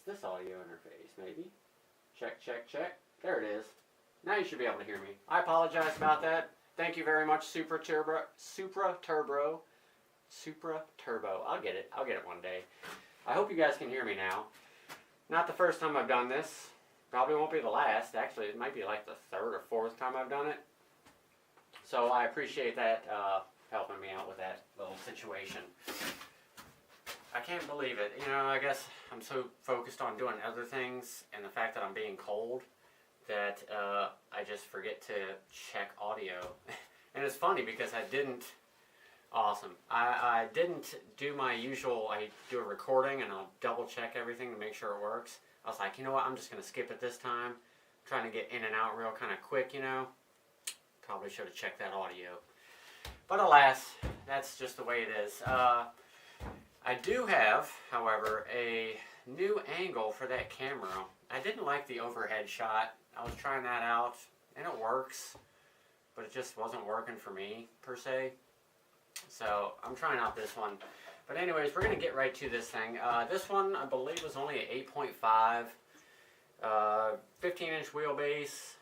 this audio interface, maybe. Check, check, check. There it is. Now you should be able to hear me. I apologize about that. Thank you very much, Supra Turbo. I'll get it. I'll get it one day. I hope you guys can hear me now. Not the first time I've done this. Probably won't be the last. Actually, it might be like the third or fourth time I've done it. So I appreciate that helping me out with that little situation. I can't believe it. You know, I guess I'm so focused on doing other things and the fact that I'm being cold that I just forget to check audio. And it's funny because I didn't. Awesome. I didn't do my usual, I do a recording and I'll double check everything to make sure it works. I was like, you know what, I'm just going to skip it this time. I'm trying to get in and out real kind of quick, you know. Probably should have checked that audio. But alas, that's just the way it is. I do have, however, a new angle for that camera. I didn't like the overhead shot. I was trying that out and it works, but it just wasn't working for me per se. So I'm trying out this one. But anyways, we're going to get right to this thing. This one, I believe, was only an 8.5, 15-inch wheelbase,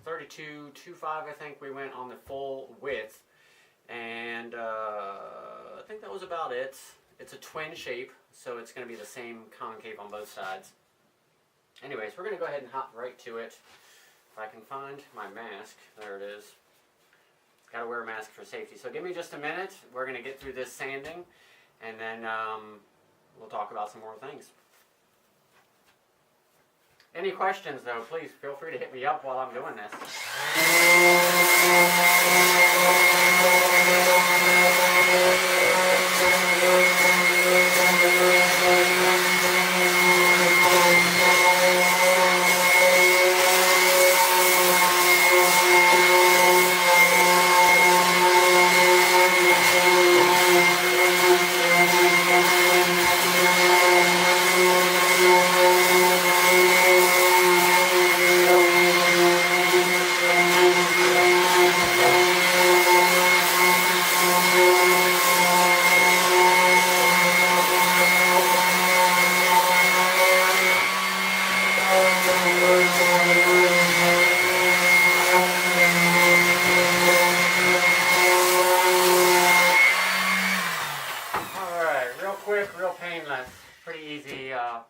32.25, I think we went on the full width. And I think that was about it. It's a twin shape, so it's going to be the same concave on both sides. Anyways, we're going to go ahead and hop right to it. If I can find my mask, there it is. Gotta wear a mask for safety. So give me just a minute. We're going to get through this sanding, and then we'll talk about some more things. Any questions, though, please feel free to hit me up while I'm doing this.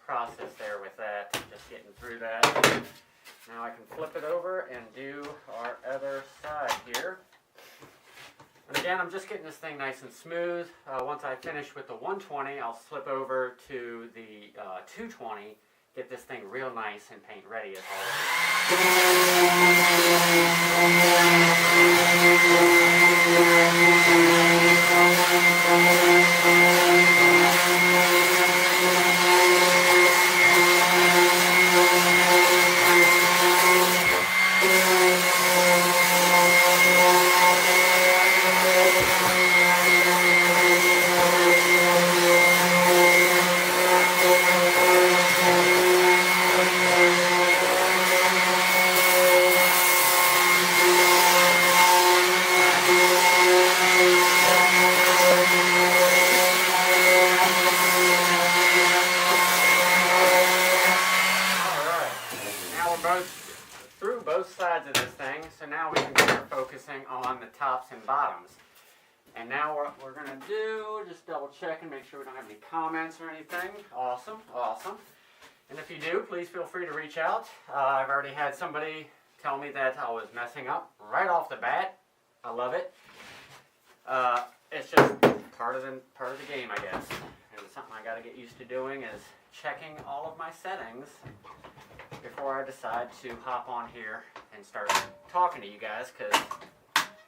Process there with that, just getting through that. Now I can flip it over and do our other side here. And again, I'm just getting this thing nice and smooth. Once I finish with the 120, I'll flip over to the 220, get this thing real nice and paint ready as sides of this thing, so now we can start focusing on the tops and bottoms. And now what we're going to do, just double check and make sure we don't have any comments or anything. Awesome, awesome. And if you do, please feel free to reach out. I've already had somebody tell me that I was messing up right off the bat. I love it. It's just part of the game, I guess. And it's something I got to get used to doing is checking all of my settings before I decide to hop on here and start talking to you guys, because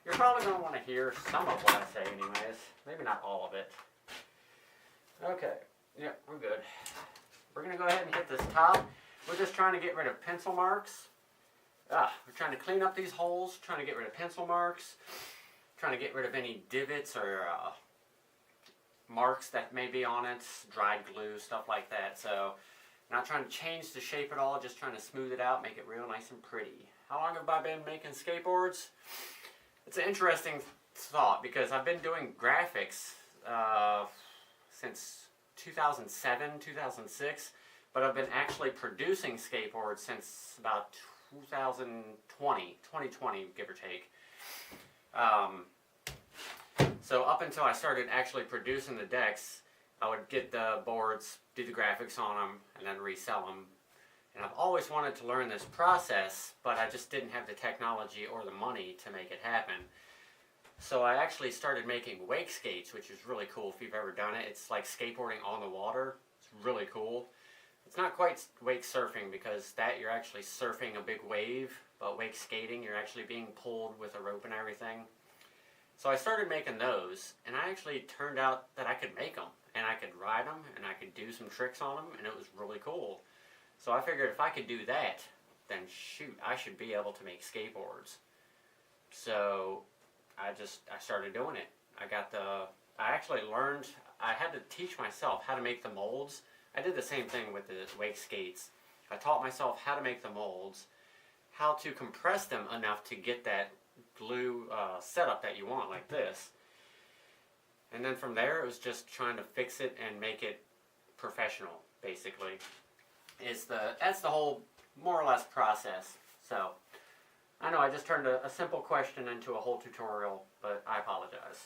you're probably going to want to hear some of what I say anyways. Maybe not all of it. Okay, yeah, we're good. We're going to go ahead and hit this top. We're just trying to get rid of pencil marks. We're trying to clean up these holes, trying to get rid of pencil marks, trying to get rid of any divots or marks that may be on it, dried glue, stuff like that. So, not trying to change the shape at all, just trying to smooth it out, make it real nice and pretty. How long have I been making skateboards? It's an interesting thought because I've been doing graphics since 2007, 2006, but I've been actually producing skateboards since about 2020, give or take. So up until I started actually producing the decks, I would get the boards, do the graphics on them, and then resell them. And I've always wanted to learn this process, but I just didn't have the technology or the money to make it happen. So I actually started making wake skates, which is really cool if you've ever done it. It's like skateboarding on the water. It's really cool. It's not quite wake surfing, because that you're actually surfing a big wave, but wake skating you're actually being pulled with a rope and everything. So I started making those, and I actually turned out that I could make them, and I could ride them, and I could do some tricks on them, and it was really cool. So I figured if I could do that, then shoot, I should be able to make skateboards. So I started doing it. I actually learned, I had to teach myself how to make the molds. I did the same thing with the wake skates. I taught myself how to make the molds, how to compress them enough to get that glue setup that you want, like this. And then from there, it was just trying to fix it and make it professional, basically. That's the whole, more or less, process. So, I know I just turned a simple question into a whole tutorial, but I apologize.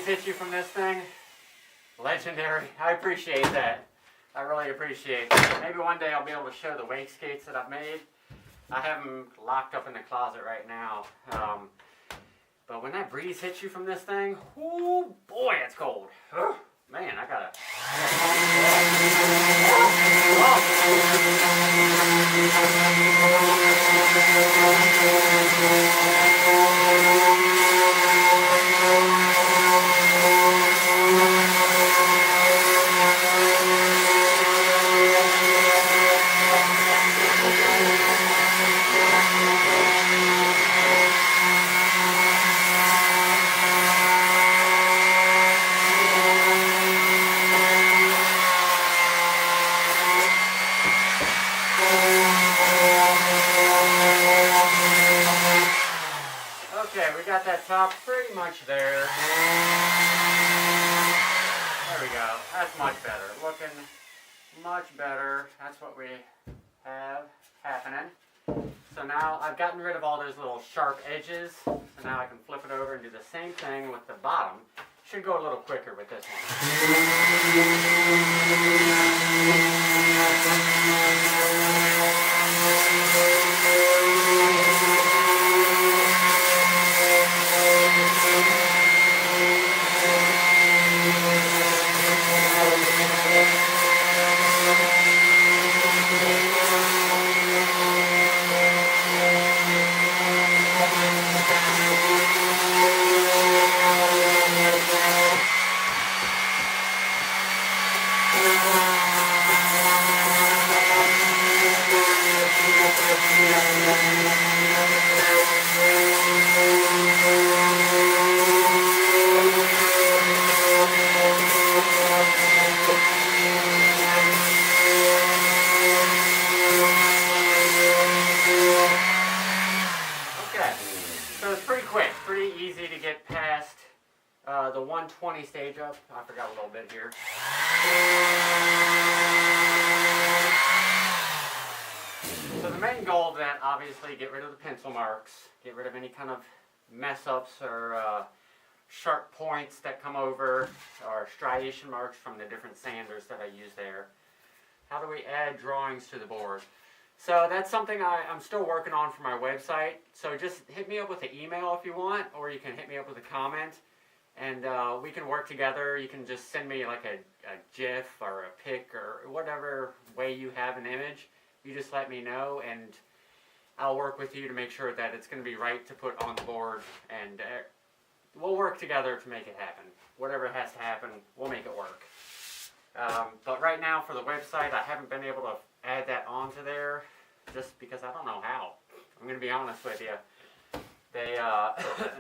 Hit you from this thing, legendary. I appreciate that. I really appreciate that. Maybe one day I'll be able to show the wake skates that I've made. I have them locked up in the closet right now. But when that breeze hits you from this thing, whoo, boy, it's cold. Man, I gotta. Okay, we got that top pretty much there. There we go. That's much better. Looking much better. That's what we have happening. So now I've gotten rid of all those little sharp edges. So now I can flip it over and do the same thing with the bottom. Should go a little quicker with this one. The 120 stage up. I forgot a little bit here. So the main goal of that, obviously, get rid of the pencil marks, get rid of any kind of mess ups or sharp points that come over, or striation marks from the different sanders that I use there. How do we add drawings to the board? So that's something I'm still working on for my website. So just hit me up with an email if you want, or you can hit me up with a comment, and we can work together. You can just send me like a GIF or a pic or whatever way you have an image. You just let me know, and I'll work with you to make sure that it's going to be right to put on the board, and we'll work together to make it happen. Whatever has to happen, we'll make it work. But right now for the website, I haven't been able to add that onto there just because I don't know how. I'm going to be honest with you. They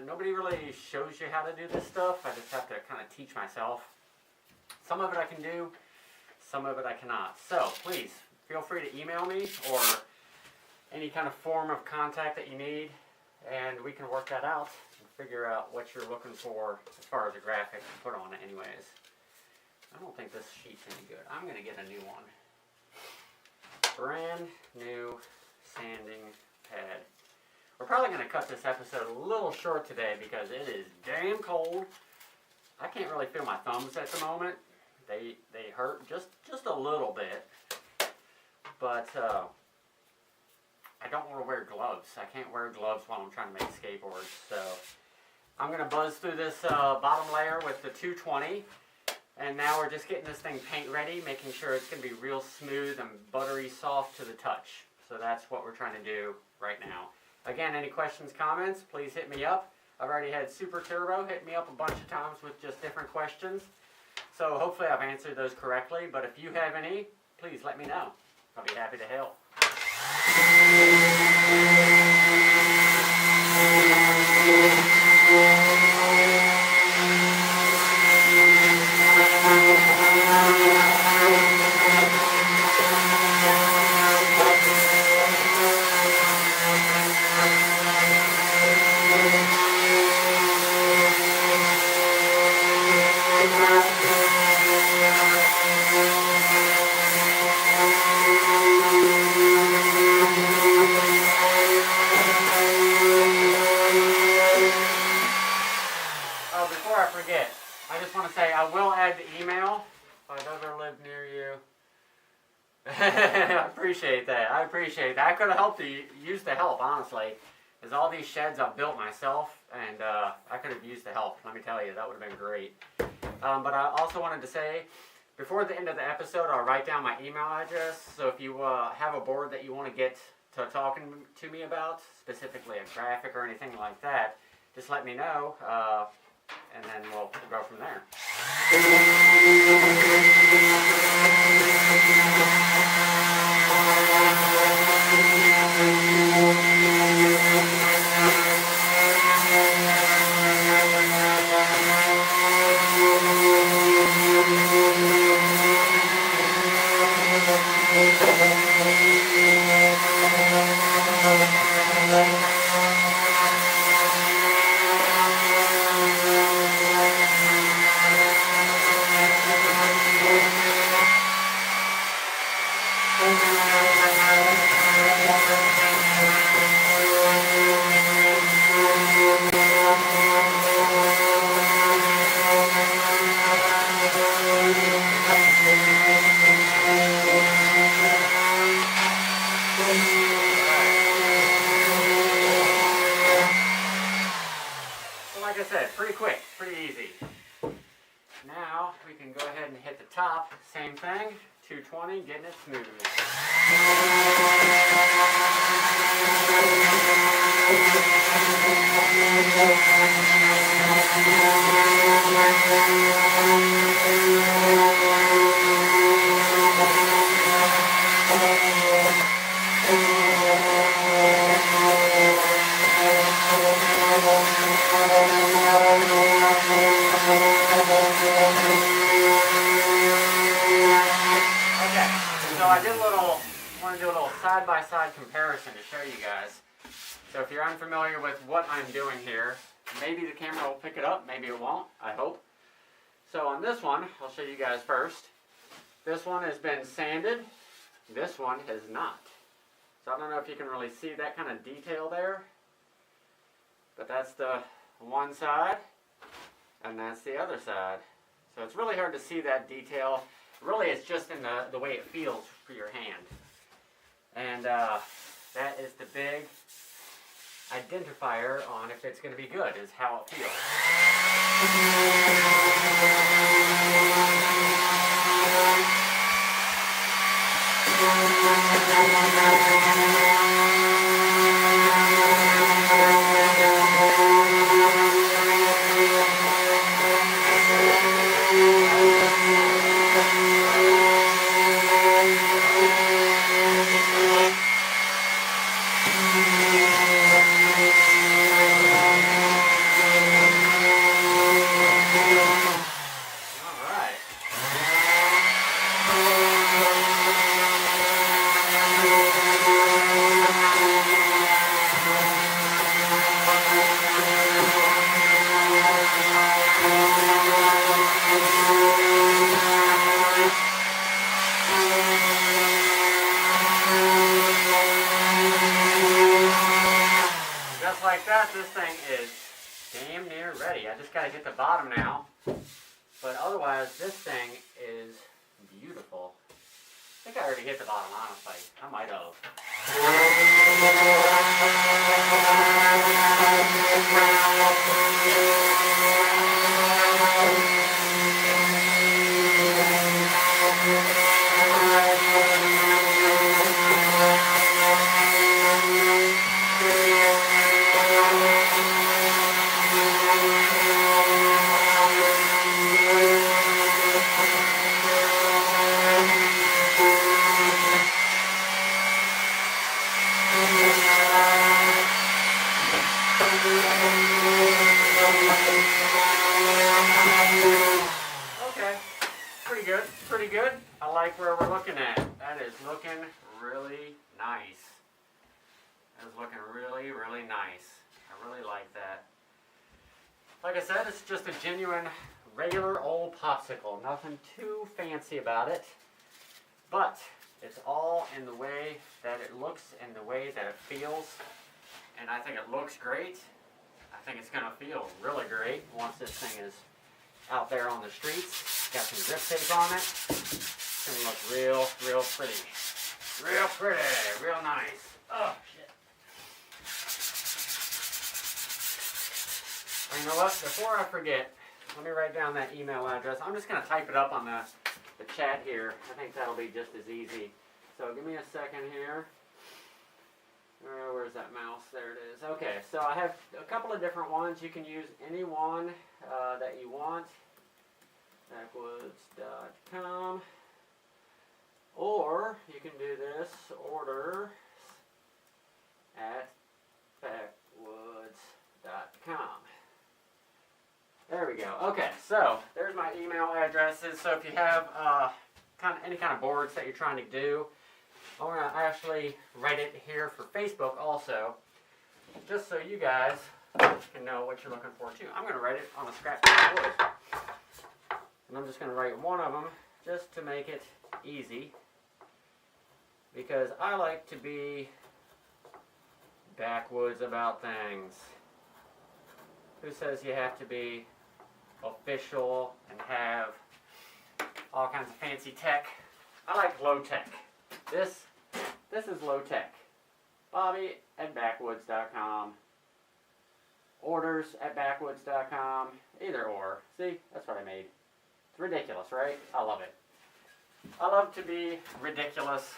nobody really shows you how to do this stuff. I just have to kind of teach myself. Some of it I can do, some of it I cannot. So please feel free to email me or any kind of form of contact that you need, and we can work that out and figure out what you're looking for as far as a graphic to put on it anyways. I don't think this sheet's any good. I'm going to get a new one. Brand new sanding pad. We're probably going to cut this episode a little short today because it is damn cold. I can't really feel my thumbs at the moment. They hurt just a little bit. But I don't want to wear gloves. I can't wear gloves while I'm trying to make skateboards. So I'm going to buzz through this bottom layer with the 220. And now we're just getting this thing paint ready, making sure it's going to be real smooth and buttery soft to the touch. So that's what we're trying to do right now. Again, any questions, comments, please hit me up. I've already had Super Turbo hit me up a bunch of times with just different questions. So hopefully I've answered those correctly. But if you have any, please let me know. I'll be happy to help. Before I forget, I just want to say I will add the email if I've ever lived near you. I appreciate that. I appreciate that. I could have helped you, used the help, honestly. Because all these sheds I've built myself, and I could have used the help. Let me tell you, that would have been great. But I also wanted to say, before the end of the episode, I'll write down my email address. So if you have a board that you want to get to talking to me about, specifically a graphic or anything like that, just let me know. And then we'll go from there. Like I said, pretty quick, pretty easy. Now we can go ahead and hit the top, same thing, 220, getting it smooth. So I want to do a little side-by-side comparison to show you guys. So if you're unfamiliar with what I'm doing here, maybe the camera will pick it up, maybe it won't, I hope. So on this one, I'll show you guys first. This one has been sanded, this one has not. So I don't know if you can really see that kind of detail there. But that's the one side, and that's the other side. So it's really hard to see that detail. Really, it's just in the way it feels for your hand. And that is the big identifier on if it's going to be good, is how it feels. Just like that, this thing is damn near ready. I just got to get the bottom now. But otherwise, this thing is beautiful. I think I already hit the bottom, honestly. I might have. Okay, pretty good, pretty good. I like where we're looking at. That is looking really nice. That is looking really, really nice. I really like that. Like I said, it's just a genuine, regular old popsicle. Nothing too fancy about it. But it's all in the way that it looks and the way that it feels. And I think it looks great. I think it's going to feel really great once this thing is out there on the streets. Got some grip tape on it. It's going to look real, real pretty. Real pretty, real nice. Oh, shit. And you know what? Before I forget, let me write down that email address. I'm just going to type it up on the chat here. I think that'll be just as easy. So give me a second here. Where's that mouse? There it is. Okay, so I have a couple of different ones. You can use any one that you want. Bakwuds.com. Or you can do this, order at Bakwuds.com. There we go. Okay, so there's my email addresses. So if you have any kind of boards that you're trying to do, I'm going to actually write it here for Facebook also, just so you guys can know what you're looking for too. I'm going to write it on a scrap piece of wood. And I'm just going to write one of them just to make it easy, because I like to be backwoods about things. Who says you have to be official and have all kinds of fancy tech? I like low tech. This is low tech. Bobby at Bakwuds.com. Orders at Bakwuds.com. Either or. See, that's what I made. It's ridiculous, right? I love it. I love to be ridiculous.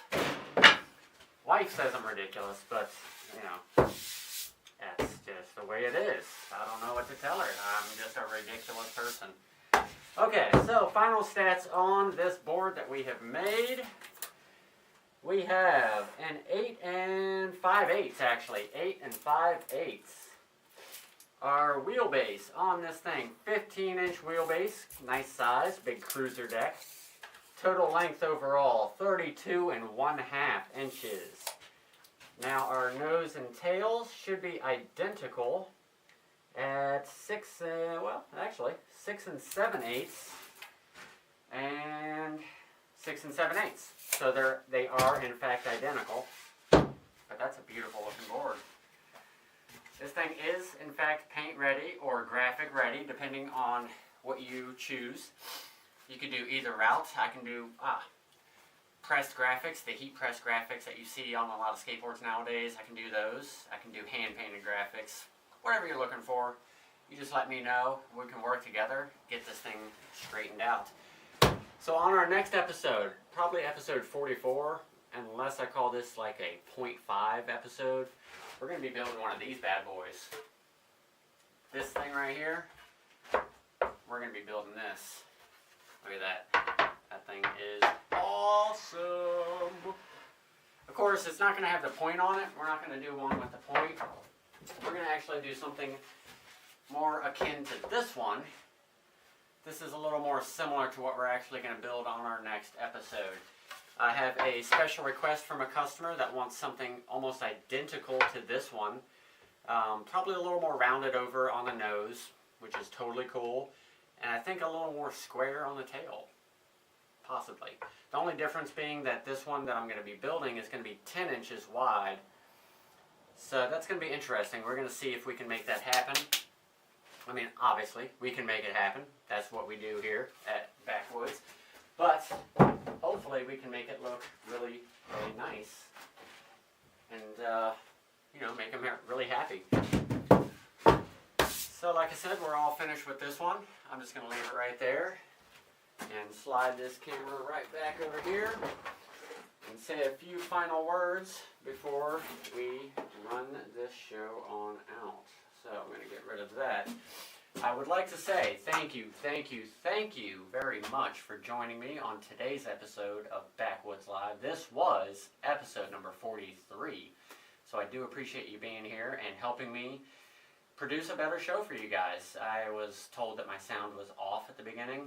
Wife says I'm ridiculous, but, you know, that's just the way it is. I don't know what to tell her. I'm just a ridiculous person. Okay, so final stats on this board that we have made. We have an 8 and 5/8 actually. 8 and 5/8. Our wheelbase on this thing, 15-inch wheelbase, nice size, big cruiser deck. Total length overall, 32 1/2 inches. Now our nose and tails should be identical at 6 and 7/8 and 6 and 7/8. So they are in fact identical. But that's a beautiful looking board. This thing is, in fact, paint ready or graphic ready, depending on what you choose. You can do either route. I can do pressed graphics, the heat press graphics that you see on a lot of skateboards nowadays. I can do those. I can do hand painted graphics. Whatever you're looking for, you just let me know. We can work together, get this thing straightened out. So on our next episode, probably episode 44, unless I call this like a 0.5 episode, we're going to be building one of these bad boys. This thing right here, we're going to be building this. Look at that. That thing is awesome. Of course, it's not going to have the point on it. We're not going to do one with the point. We're going to actually do something more akin to this one. This is a little more similar to what we're actually going to build on our next episode. I have a special request from a customer that wants something almost identical to this one. Probably a little more rounded over on the nose, which is totally cool. And I think a little more square on the tail. Possibly. The only difference being that this one that I'm going to be building is going to be 10 inches wide. So that's going to be interesting. We're going to see if we can make that happen. I mean, obviously, we can make it happen. That's what we do here at Bakwuds. But hopefully we can make it look really, really nice. And, you know, make them really happy. So like I said, we're all finished with this one. I'm just going to leave it right there and slide this camera right back over here and say a few final words before we run this show on out. So I'm going to get rid of that. I would like to say thank you very much for joining me on today's episode of Bakwuds Live. This was episode number 43. So I do appreciate you being here and helping me produce a better show for you guys. I was told that my sound was off at the beginning.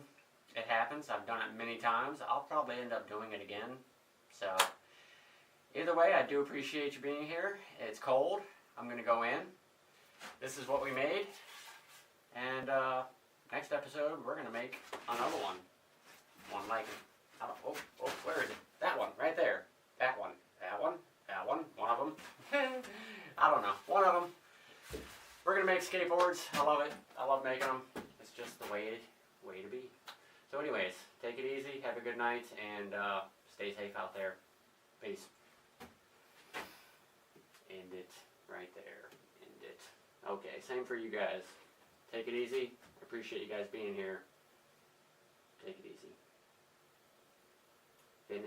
It happens. I've done it many times. I'll probably end up doing it again. So either way, I do appreciate you being here. It's cold. I'm going to go in. This is what we made. And next episode, we're going to make another one. One like it. Where is it? That one, right there. That one. That one. That one. One of them. I don't know. One of them. We're going to make skateboards. I love it. I love making them. It's just the way to be. So anyways, take it easy. Have a good night. And stay safe out there. Peace. End it right there. End it. Okay, same for you guys. Take it easy. I appreciate you guys being here. Take it easy. Finish.